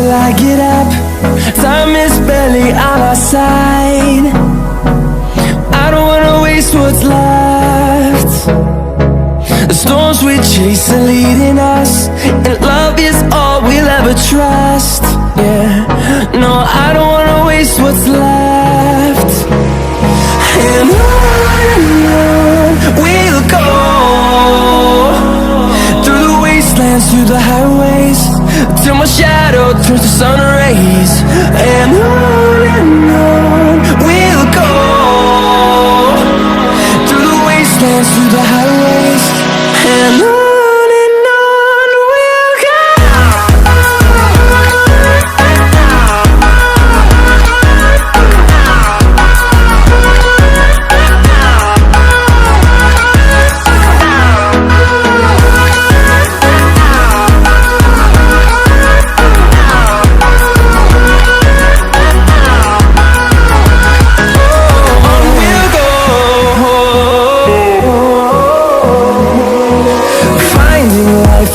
till I get up. Time is barely on our side. I don't wanna waste what's left. The storms we chase are leading us, and love is all we'll ever trust. Yeah, no, I don't wanna waste what's left. And on we'll go, through the wastelands, through the highways, till my shadow turns to sun rays. And on we'll go, through the wastelands, through the highways, and on we'll go.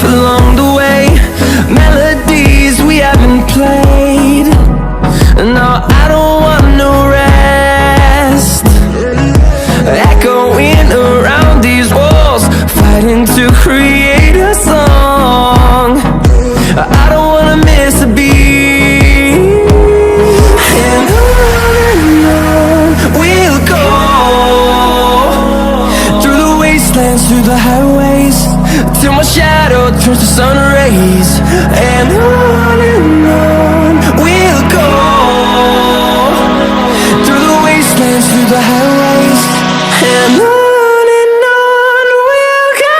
Along the way, melodies we haven't played. No, I don't want no rest. Echoing around these walls, fighting to create a song. I don't wanna miss a beat. And on we'll go, through the wastelands, through the highways, till my shadow turns to sun rays. And on we'll go, through the wastelands, through the highways, and on we'll go.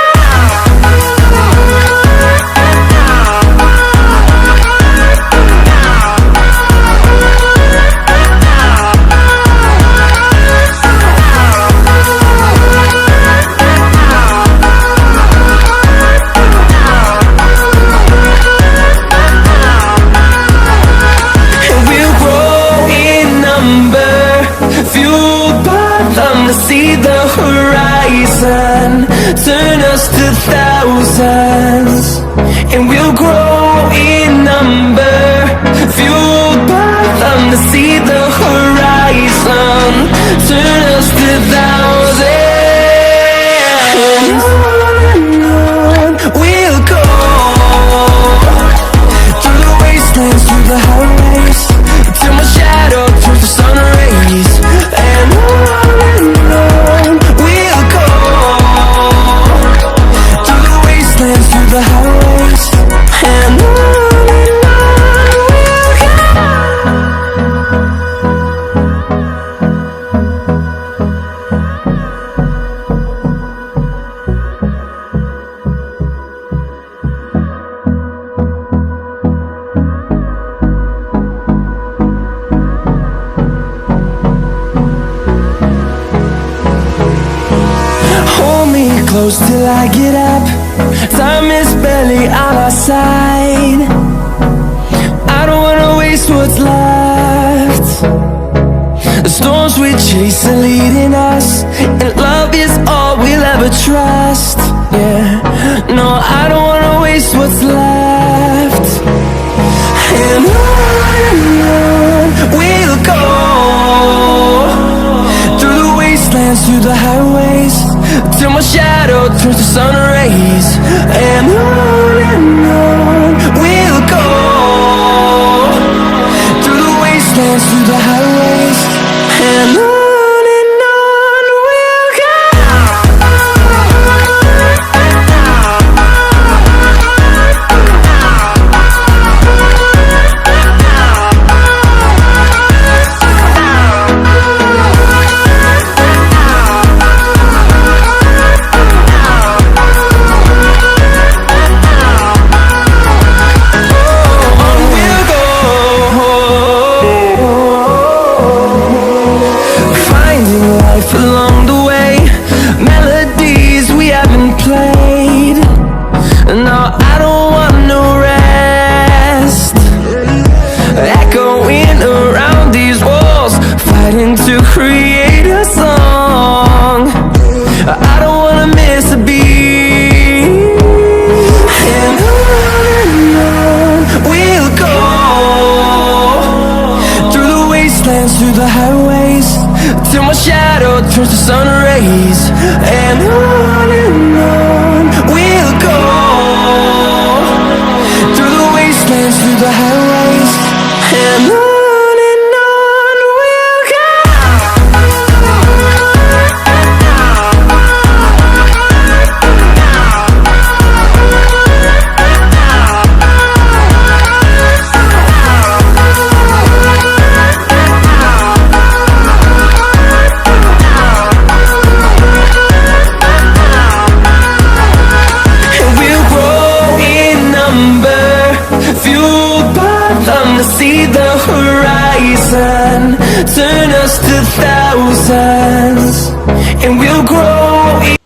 See the horizon, turn us to thousands, and we'll grow in number, fueled by them. To see the horizon, turn us to thousands, and on we'll go, through the wastelands, through the highways, till my shadow turns to sun rays. And on we'll go, through the wastelands, through the highways, and on we'll go. Close till I get up. Time is barely on our side. I don't wanna waste what's left. The storms we chase are leading us, and love is all we'll ever trust. Yeah, no, I don't wanna waste what's left. And on we'll go, through the wastelands, through the highways, till my shadow turns to sun rays. And on we'll go, through the wastelands, through the highways, and on we'll go. Along the way, melodies we haven't played. No, I don't want no rest. Echoing around these walls, fighting to create a song. I don't wanna miss a beat. And on we'll go, wastelands, through the highways, till my shadow turns to sun rays. And on we'll go, through the wastelands, through the highways, and on we'll go. See the horizon turn us to thousands, and we'll grow.